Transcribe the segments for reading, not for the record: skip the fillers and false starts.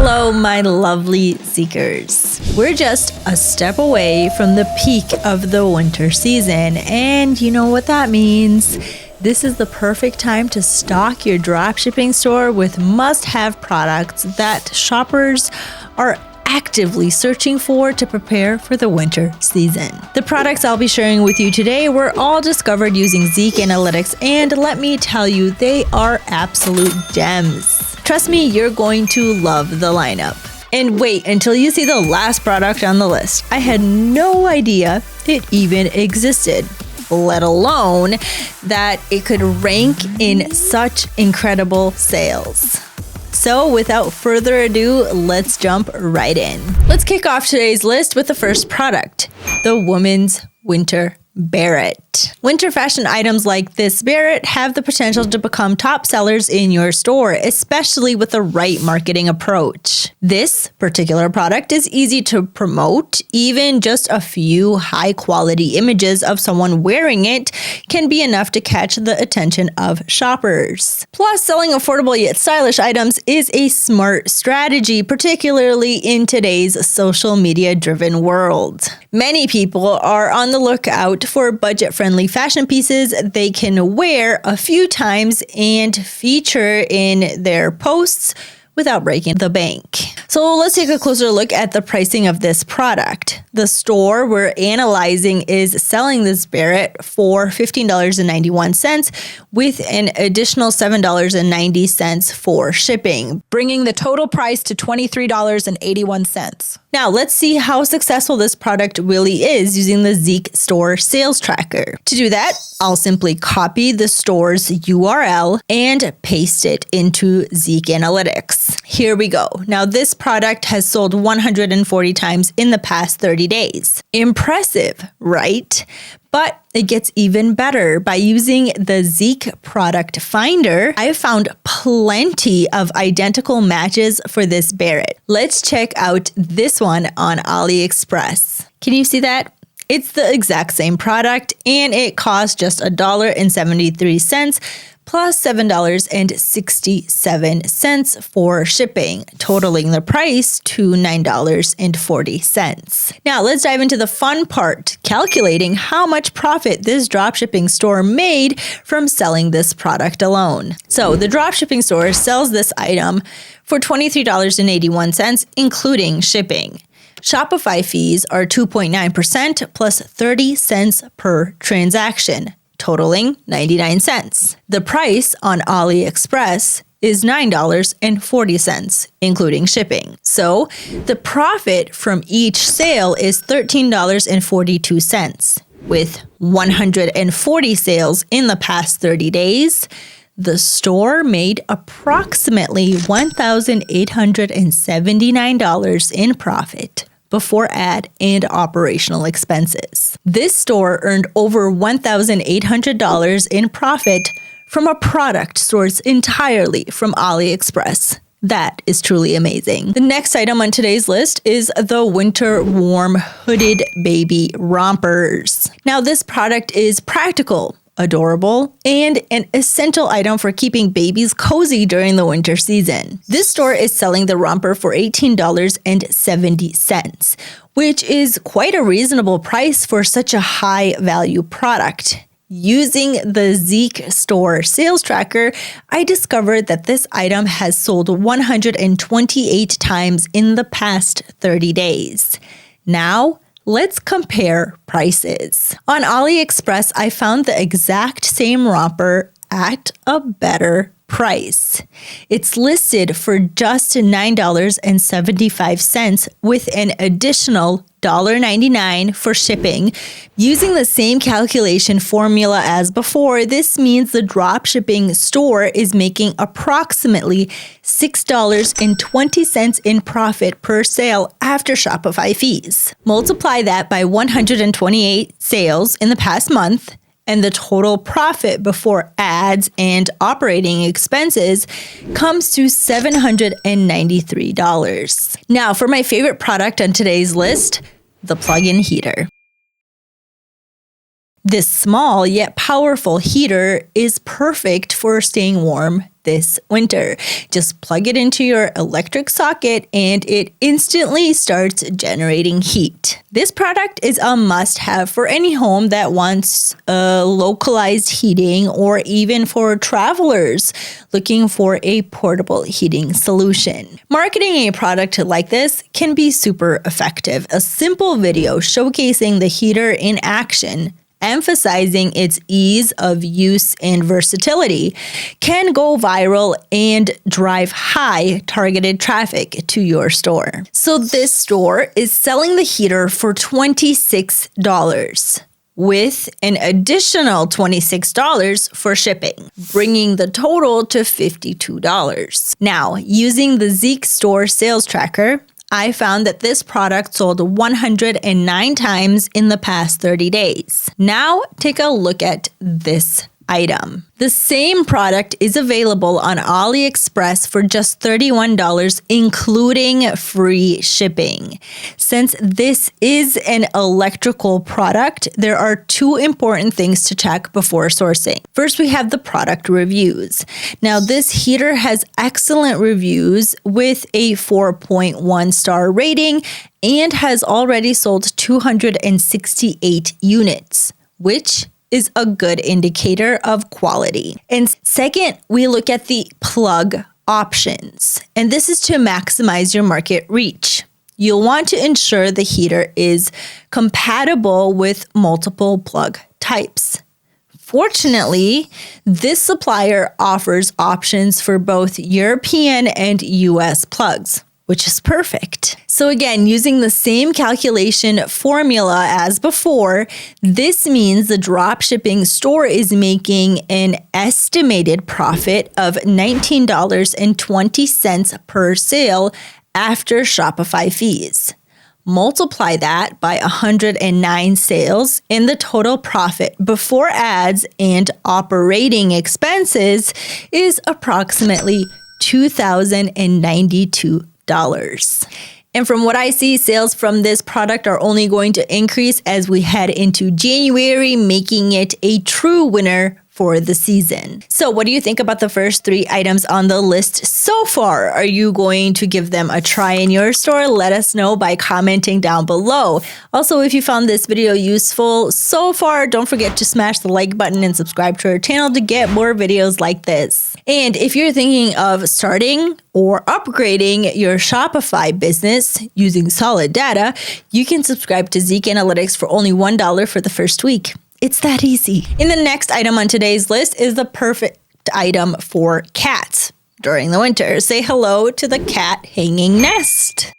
Hello, my lovely Zeekers. We're just a step away from the peak of the winter season, and you know what that means. This is the perfect time to stock your dropshipping store with must-have products that shoppers are actively searching for to prepare for the winter season. The products I'll be sharing with you today were all discovered using Zik Analytics, and let me tell you, they are absolute gems. Trust me, you're going to love the lineup. And wait until you see the last product on the list. I had no idea it even existed, let alone that it could rank in such incredible sales. So without further ado, let's jump right in. Let's kick off today's list with the first product, the women's winter Barrett. Winter fashion items like this Barrett have the potential to become top sellers in your store, especially with the right marketing approach. This particular product is easy to promote. Even just a few high-quality images of someone wearing it can be enough to catch the attention of shoppers. Plus, selling affordable yet stylish items is a smart strategy, particularly in today's social media-driven world. Many people are on the lookout for budget-friendly fashion pieces they can wear a few times and feature in their posts without breaking the bank. So let's take a closer look at the pricing of this product. The store we're analyzing is selling this Barrett for $15.91 with an additional $7.90 for shipping, bringing the total price to $23.81. Now let's see how successful this product really is using the Zik store sales tracker. To do that, I'll simply copy the store's URL and paste it into Zik Analytics. Here we go. Now this product has sold 140 times in the past 30 days. Impressive, right? But it gets even better. By using the Zik product finder, I found plenty of identical matches for this Barrett. Let's check out this one on AliExpress. Can you see that? It's the exact same product, and it costs just $1.73 plus $7.67 for shipping, totaling the price to $9.40. Now let's dive into the fun part, calculating how much profit this dropshipping store made from selling this product alone. So the dropshipping store sells this item for $23.81, including shipping. Shopify fees are 2.9% plus 30 cents per transaction, totaling 99 cents. The price on AliExpress is $9.40, including shipping. So the profit from each sale is $13.42. With 140 sales in the past 30 days, the store made approximately $1,879 in profit before ad and operational expenses. This store earned over $1,800 in profit from a product sourced entirely from AliExpress. That is truly amazing. The next item on today's list is the winter warm hooded baby rompers. Now this product is practical, adorable, and an essential item for keeping babies cozy during the winter season. This store is selling the romper for $18.70, which is quite a reasonable price for such a high value product. Using the Zik store sales tracker, I discovered that this item has sold 128 times in the past 30 days. Now, let's compare prices. On AliExpress, I found the exact same romper at a better price. It's listed for just $9.75 with an additional $1.99 for shipping. Using the same calculation formula as before, this means the dropshipping store is making approximately $6.20 in profit per sale after Shopify fees. Multiply that by 128 sales in the past month, and the total profit before ads and operating expenses comes to $793. Now, for my favorite product on today's list, the plug-in heater. This small yet powerful heater is perfect for staying warm this winter. Just plug it into your electric socket and it instantly starts generating heat. This product is a must-have for any home that wants localized heating, or even for travelers looking for a portable heating solution. Marketing a product like this can be super effective. A simple video showcasing the heater in action, emphasizing its ease of use and versatility, can go viral and drive high targeted traffic to your store. So this store is selling the heater for $26 with an additional $26 for shipping, bringing the total to $52. Now, using the Zik store sales tracker, I found that this product sold 109 times in the past 30 days. Now, take a look at this item. The same product is available on AliExpress for just $31, including free shipping. Since this is an electrical product, there are two important things to check before sourcing. First, we have the product reviews. Now, this heater has excellent reviews with a 4.1 star rating and has already sold 268 units, which is a good indicator of quality. And second, we look at the plug options. And this is to maximize your market reach. You'll want to ensure the heater is compatible with multiple plug types. Fortunately, this supplier offers options for both European and US plugs, which is perfect. So again, using the same calculation formula as before, this means the dropshipping store is making an estimated profit of $19.20 per sale after Shopify fees. Multiply that by 109 sales, and the total profit before ads and operating expenses is approximately $2,092. And from what I see, sales from this product are only going to increase as we head into January, making it a true winner for the season. So what do you think about the first three items on the list so far? Are you going to give them a try in your store? Let us know by commenting down below. Also, if you found this video useful so far, don't forget to smash the like button and subscribe to our channel to get more videos like this. And if you're thinking of starting or upgrading your Shopify business using solid data, you can subscribe to Zik Analytics for only $1 for the first week. It's that easy. And the next item on today's list is the perfect item for cats during the winter. Say hello to the cat hanging nest.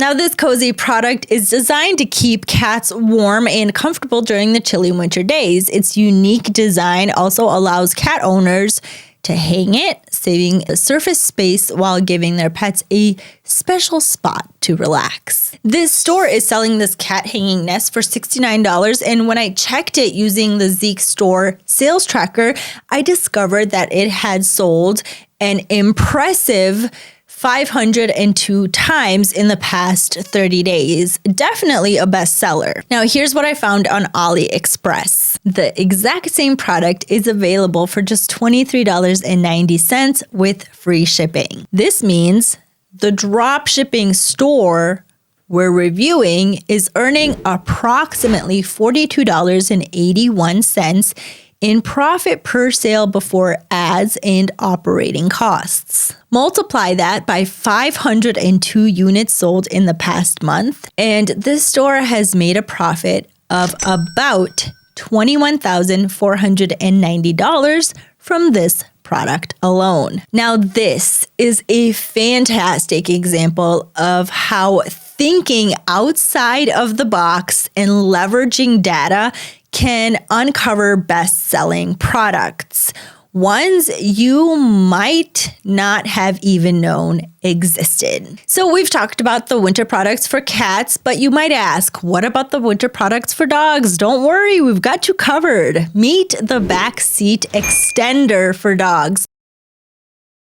Now, this cozy product is designed to keep cats warm and comfortable during the chilly winter days. Its unique design also allows cat owners to hang it, saving surface space while giving their pets a special spot to relax. This store is selling this cat hanging nest for $69, and when I checked it using the Zik store sales tracker, I discovered that it had sold an impressive 502 times in the past 30 days. Definitely a bestseller. Now, here's what I found on AliExpress. The exact same product is available for just $23.90 with free shipping. This means the dropshipping store we're reviewing is earning approximately $42.81 in profit per sale before ads and operating costs. Multiply that by 502 units sold in the past month, and this store has made a profit of about $21,490 from this product alone. Now, this is a fantastic example of how thinking outside of the box and leveraging data can uncover best-selling products, ones you might not have even known existed. So we've talked about the winter products for cats, but you might ask, what about the winter products for dogs? Don't worry, we've got you covered. Meet the back seat extender for dogs,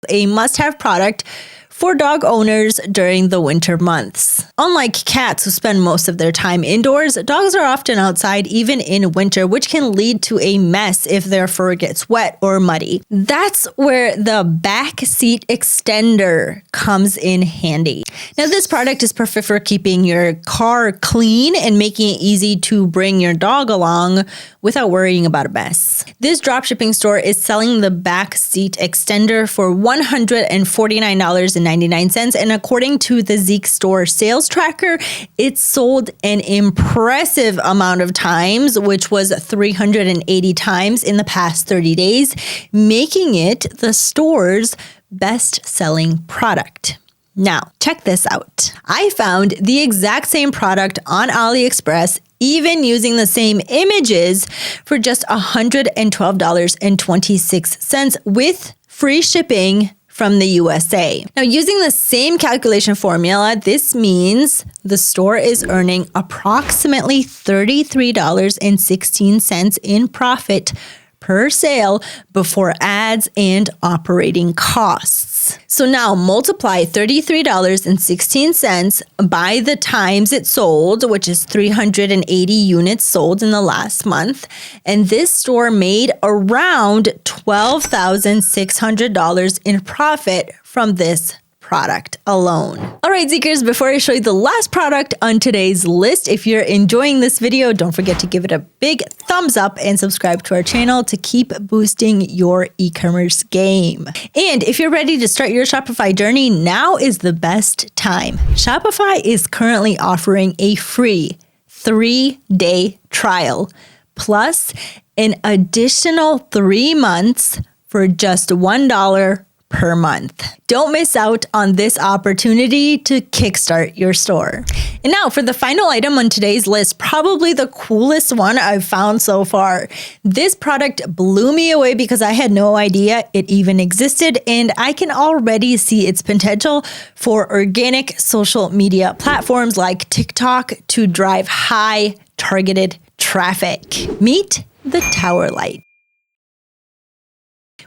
a must-have product for dog owners during the winter months. Unlike cats who spend most of their time indoors, dogs are often outside even in winter, which can lead to a mess if their fur gets wet or muddy. That's where the back seat extender comes in handy. Now, this product is perfect for keeping your car clean and making it easy to bring your dog along without worrying about a mess. This dropshipping store is selling the back seat extender for $149.99, and according to the Zik store sales tracker, it sold an impressive amount of times, which was 380 times in the past 30 days, making it the store's best-selling product. Now, check this out. I found the exact same product on AliExpress, even using the same images, for just $112.26 with free shipping from the USA. Now, using the same calculation formula, this means the store is earning approximately $33.16 in profit per sale before ads and operating costs. So now multiply $33.16 by the times it sold, which is 380 units sold in the last month. And this store made around $12,600 in profit from this product alone. All right, Zekers, before I show you the last product on today's list, if you're enjoying this video, don't forget to give it a big thumbs up and subscribe to our channel to keep boosting your e-commerce game. And if you're ready to start your Shopify journey, now is the best time. Shopify is currently offering a free 3-day trial plus an additional 3 months for just $1 per month. Don't miss out on this opportunity to kickstart your store. And now for the final item on today's list, probably the coolest one I've found so far. This product blew me away because I had no idea it even existed, and I can already see its potential for organic social media platforms like TikTok to drive high targeted traffic. Meet the Tower Light.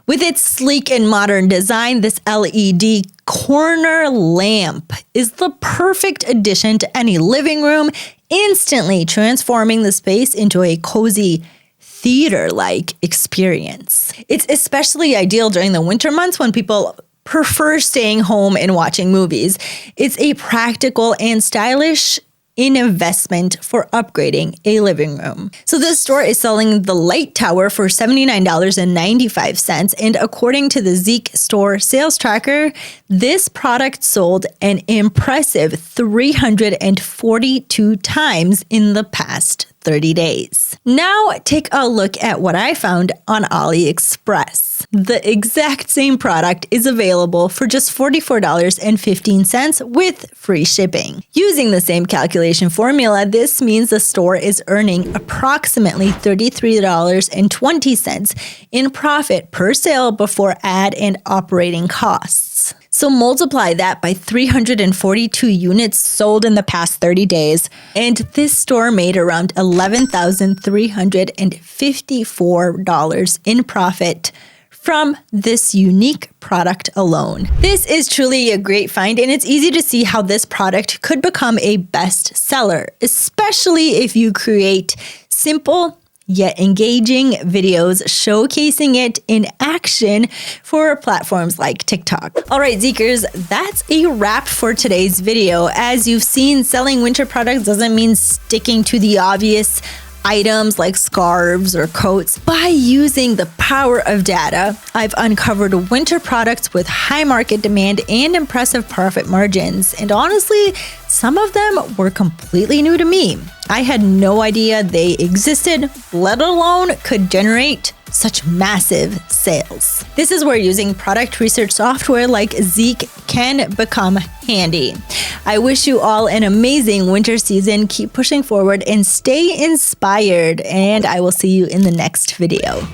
With its sleek and modern design, this LED corner lamp is the perfect addition to any living room, instantly transforming the space into a cozy theater-like experience. It's especially ideal during the winter months when people prefer staying home and watching movies. It's a practical and stylish investment for upgrading a living room. So this store is selling the Light Tower for $79.95, and according to the Zik store sales tracker, this product sold an impressive 342 times in the past 30 days. Now take a look at what I found on AliExpress. The exact same product is available for just $44.15 with free shipping. Using the same calculation formula, this means the store is earning approximately $33.20 in profit per sale before ad and operating costs. So multiply that by 342 units sold in the past 30 days, and this store made around $11,354 in profit from this unique product alone. This is truly a great find, and it's easy to see how this product could become a bestseller, especially if you create simple yet engaging videos showcasing it in action for platforms like TikTok. All right, Zekers, that's a wrap for today's video. As you've seen, selling winter products doesn't mean sticking to the obvious items like scarves or coats. By using the power of data, I've uncovered winter products with high market demand and impressive profit margins. And honestly, some of them were completely new to me. I had no idea they existed, let alone could generate such massive sales. This is where using product research software like Zik can become handy. I wish you all an amazing winter season. Keep pushing forward and stay inspired, and I will see you in the next video.